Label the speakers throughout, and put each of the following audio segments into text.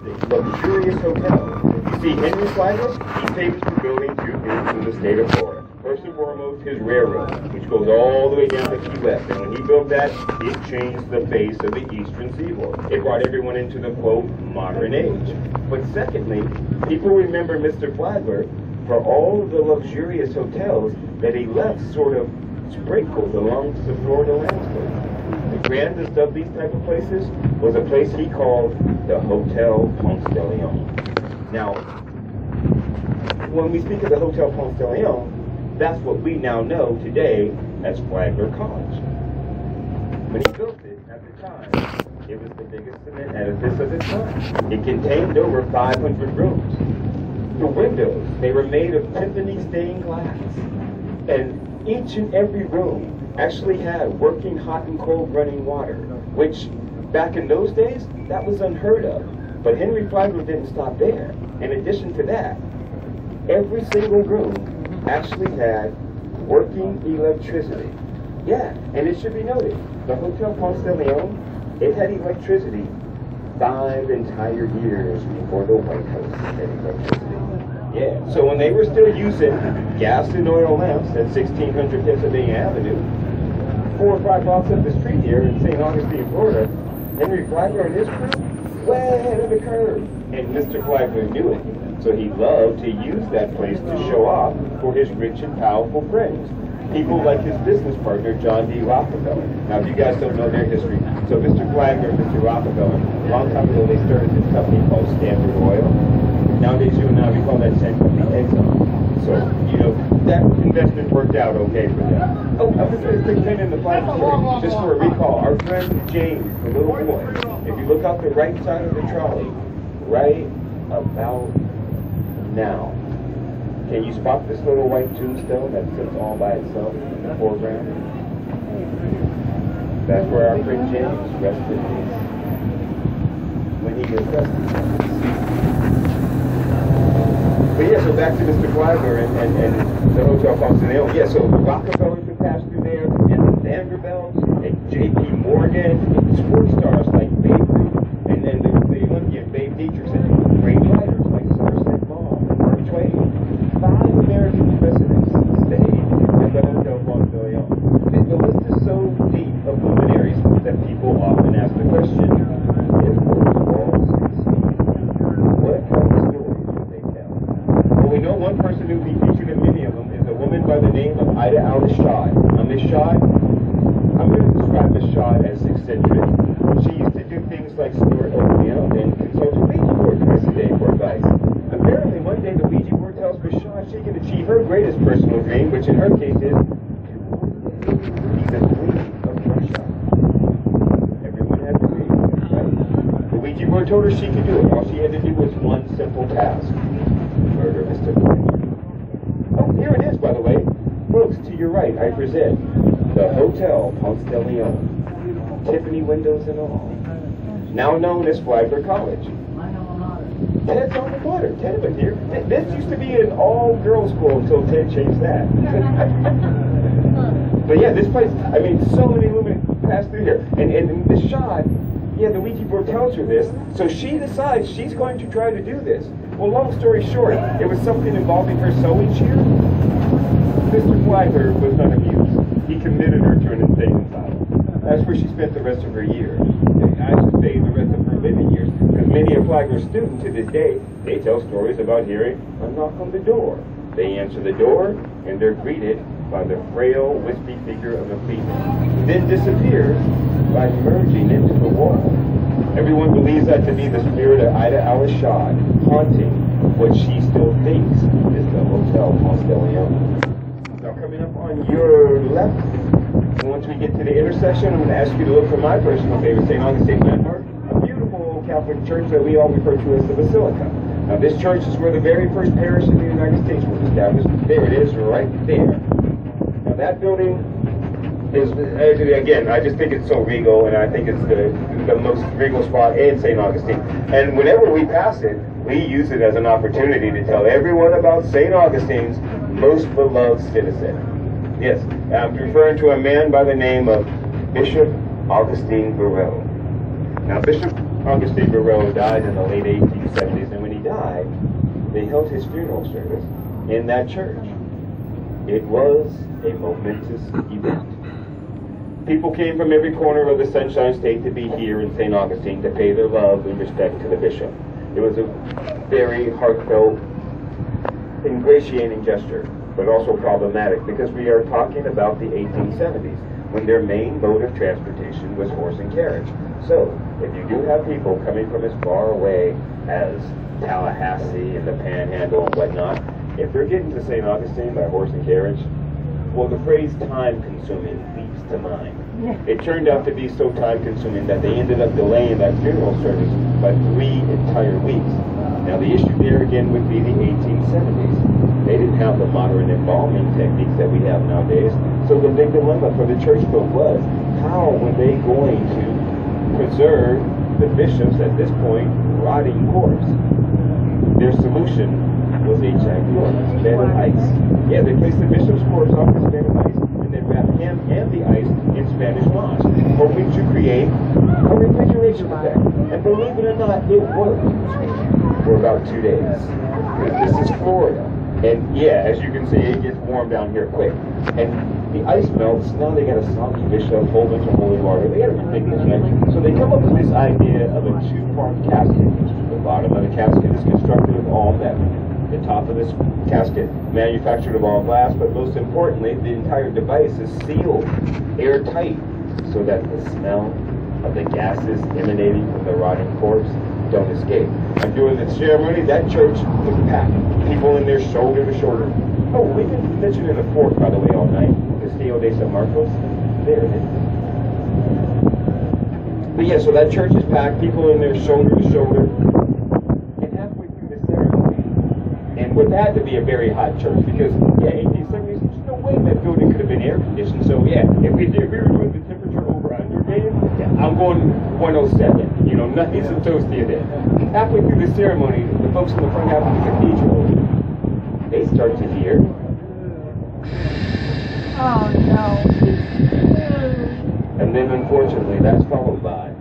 Speaker 1: Luxurious hotel. You see, Henry Flagler, he's famous for building two things in the state of Florida. First and foremost, his railroad, which goes all the way down to Key West. And when he built that, it changed the face of the eastern seaboard. It brought everyone into the, quote, modern age. But secondly, people remember Mr. Flagler for all of the luxurious hotels that he left sort of sprinkled along the Florida landscape. The grandest of these type of places was a place he called the Hotel Ponce de Leon. Now, when we speak of the Hotel Ponce de Leon, that's what we now know today as Flagler College. When he built it at the time, it was the biggest cement edifice of its time. It contained over 500 rooms. The windows, they were made of Tiffany stained glass. And each and every room actually had working hot and cold running water, which back in those days, that was unheard of. But Henry Flagler didn't stop there. In addition to that, every single room actually had working electricity. Yeah, and it should be noted, the Hotel Ponce de Leon, it had electricity 5 entire years before the White House had electricity. Yeah, so when they were still using gas and oil lamps at 1600 Pennsylvania Avenue, 4 or 5 blocks up the street here in St Augustine, Florida, Henry Flagler and his crew, way ahead of the curve. And Mr. Flagler knew it. So he loved to use that place to show off for his rich and powerful friends. People like his business partner, John D. Rockefeller. Now, if you guys don't know their history, so Mr. Flagler and Mr. Rockefeller, a long time ago, they started this company called Standard Oil. Nowadays, you and I, we call that same company Exxon. So, you know, that investment worked out okay for them. Oh, I'm just going to quick thing in the Flagler story, just for a recall. Our friend James, the little boy, if you look out the right side of the trolley, right about now, can you spot this little white tombstone that sits all by itself in the foreground? That's where our friend James rested when he was rested. But yeah, so back to Mr. Flagler and the Hotel Ponce de Leon. Yeah, so Rockefeller could pass through there, and the Vanderbilts, and J.P. Morgan, and sports stars like Babe Ruth, and then the Olympian Babe Dietrich, and great writers like Somerset Maugham and Mark Twain. 5 American presidents stayed at the Hotel Ponce de Leon. The list is so deep of luminaries that people often ask the question, if those walls could speak, what kind of stories would they tell? Well, we know one person who will be featured in many of them is a woman by the name of Ida Al-Shad. Now, Miss Shad, I'm going to describe Miss Shad as eccentric. She used to do things like snort oatmeal and consult a Ouija board twice a day for advice. Apparently, one day the Ouija board tells Miss Shad she can achieve her greatest personal dream, which in her case is to be the queen of Russia. Everyone had to read, right? The Ouija board told her she could do it. All she had to do was one simple task. Murder Mr. Flagler. Oh, here it is, by the way. Folks, to your right, I present the Hotel Ponce de Leon. Tiffany windows and all. Now known as Flagler College. Ted's on the water. Ted was here. This used to be an all-girls school until Ted changed that. But yeah, this place, I mean, so many women pass through here. And this shot, yeah, the Ouija board tells her this, so she decides she's going to try to do this. Well, long story short, it was something involving her sewing chair. Mr. Flagler was not amused. He committed her to an insane asylum. That's where she spent the rest of her years. I should say the rest of her living years. Because many of Flagler's students to this day, they tell stories about hearing a knock on the door. They answer the door, and they're greeted by the frail, wispy figure of a female. Then disappears by merging into the wall. Everyone believes that to be the spirit of Ida Al-Shad, haunting what she still thinks is the Hotel Ponce de Leon. Now coming up on your left, once we get to the intersection, I'm going to ask you to look for my personal favorite St. Augustine landmark, a beautiful Catholic church that we all refer to as the Basilica. Now this church is where the very first parish in the United States was established. There it is, right there. Now that building is, again, I just think it's so regal, and I think it's the most regal spot in St. Augustine. And whenever we pass it, we use it as an opportunity to tell everyone about St. Augustine's most beloved citizen. Yes, I'm referring to a man by the name of Bishop Augustine Burrell. Now, Bishop Augustine Florida died in the late 1870s, and when he died, they held his funeral service in that church. It was a momentous event. People came from every corner of the Sunshine State to be here in St. Augustine to pay their love and respect to the bishop. It was a very heartfelt, ingratiating gesture, but also problematic because we are talking about the 1870s, when their main mode of transportation was horse and carriage. So, if you do have people coming from as far away as Tallahassee and the Panhandle and whatnot, if they're getting to St. Augustine by horse and carriage, well, the phrase time-consuming leaps to mind. It turned out to be so time-consuming that they ended up delaying that funeral service by 3 entire weeks. Now, the issue there again would be the 1870s. They didn't have the modern embalming techniques that we have nowadays. So the big dilemma for the church folk was, how were they going to preserve the bishop's, at this point, rotting corpse? Their solution was a ginormous bed of ice. Yeah, they placed the bishop's corpse on this bed of ice and then wrapped him and the ice in Spanish moss, hoping to create a refrigeration effect. And believe it or not, it worked for about 2 days. This is Florida. And yeah, as you can see, it gets warm down here quick. And the ice melts. Now they got a soggy bishop, a whole bunch of holy water. They got a ridiculous, right? So they come up with this idea of a 2-part casket. The bottom of the casket is constructed of all metal. The top of this casket manufactured of all glass, but most importantly, the entire device is sealed airtight so that the smell of the gases emanating from the rotting corpse don't escape. And during the ceremony, that church was packed. People in there shoulder to shoulder. Oh, we've been mentioning the fort, by the way, all night. Castillo de San Marcos. There it is. But yeah, so that church is packed. People in there shoulder to shoulder. And halfway through the ceremony, and what had to be a very hot church, because, yeah, 1870s, there's no way that building could have been air conditioned. So, yeah, if we were doing the temperature over under game, yeah, I'm going 107. You know, nothing's so toasty in there. Halfway through the ceremony, the folks in the front half of the cathedral, they start to hear.
Speaker 2: Oh, no.
Speaker 1: And then, unfortunately, that's followed by.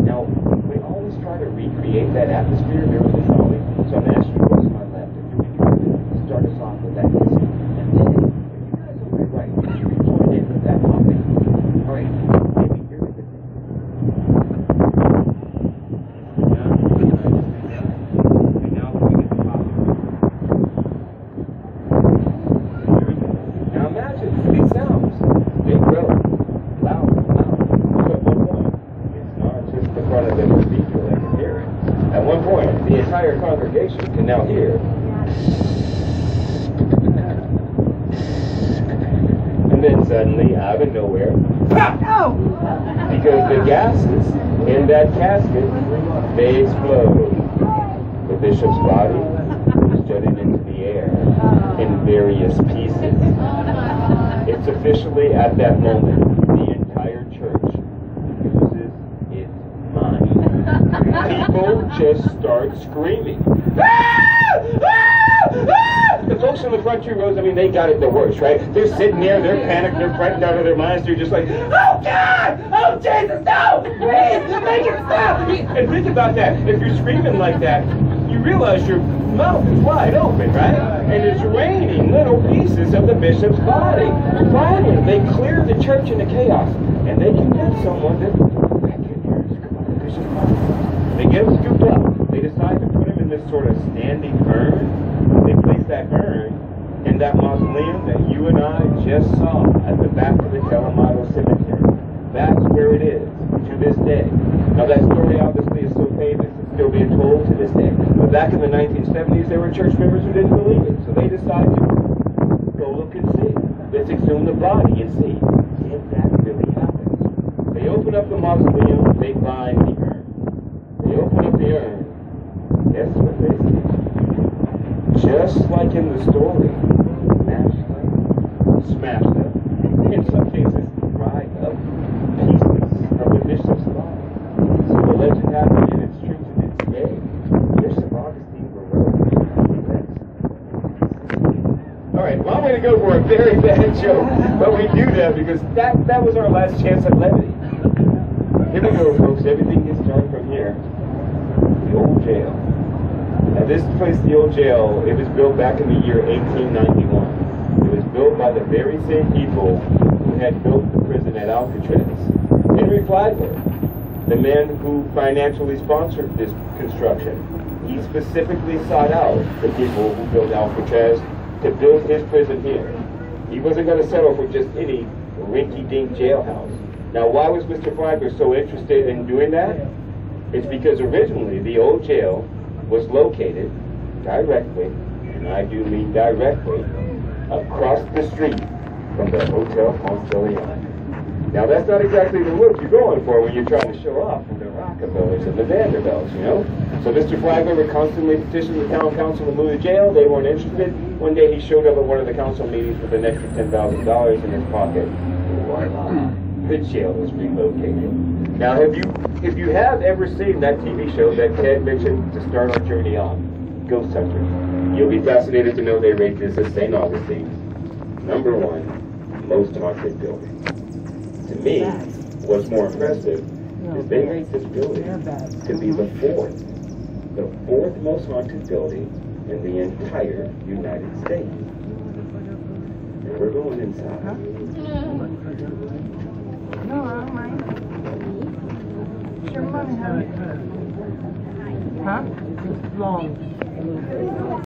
Speaker 1: Now, we always try to recreate that atmosphere there with the trolley. So I'm going to ask you to go to my left. If you can start us off with that hissing. And then, if you guys over the right, you can join in with that popping. All right. Maybe hear the difference. Now imagine these sounds. They grow loud. So at one point, it's not just the front of the cathedral that can hear it. At one point, the entire congregation can now hear. And then suddenly, out of nowhere, pop!
Speaker 2: Oh!
Speaker 1: Because the gases in that casket, they explode. The bishop's body is jutting into the air in various pieces. It's officially at that moment the entire church loses its mind. People just start screaming. The folks in the front 2 rows, I mean, they got it the worst, right? They're sitting there, they're panicked, they're frightened out of their minds. They're just like, oh God! Oh Jesus, no! Please, make it stop! And think about that. If you're screaming like that, you realize your mouth is wide open, right? And it's raining little pieces of the bishop's body. Finally, they clear the church into chaos, and they convince someone that can hear the bishop's body. They get him scooped up. They decide to put him in this sort of standing urn. They place that urn in that mausoleum that you and I just saw at the back of the Kalamado Cemetery. That's where it is to this day. Now that story obviously is so famous, it's still being told to this day. But back in the 1970s, there were church members who didn't believe it. So they decided to go look and see. Let's exhume the body and see if that really happens. They open up the mausoleum, they find the urn. They open up the urn. Guess what they see? Just like in the story, smashed up, in some cases, dried up pieces of the bishop's body. So the legend happened, and it's true to this day. Bishop Augustine Florida. All right, well, I'm going to go for a very bad joke, but we do that because that was our last chance at levity. Here we go, folks. Everything gets started from here. The old jail. Now this place, the old jail, it was built back in the year 1891. It was built by the very same people who had built the prison at Alcatraz. Henry Flagler, the man who financially sponsored this construction, he specifically sought out the people who built Alcatraz to build his prison here. He wasn't going to settle for just any rinky-dink jailhouse. Now, why was Mr. Flagler so interested in doing that? It's because originally the old jail was located directly, and I do mean directly, across the street from the Hotel Ponce de Leon. Now, that's not exactly the look you're going for when you're trying to show off from the Rockefellers and the Vanderbilts, you know? So Mr. Flagler would constantly petition the town council to move the jail. They weren't interested. One day he showed up at one of the council meetings with an extra $10,000 in his pocket. Voila. The jail was relocated. Now, if you have ever seen that TV show that Ted mentioned to start our journey on, Ghost Hunters, you'll be fascinated to know they rate this as St. Augustine's #1 most haunted building. To me, what's more impressive is they rate this building to be the fourth most haunted building in the entire United States. And we're going inside.
Speaker 2: No, I don't mind. It's your money, honey. Huh? It's long.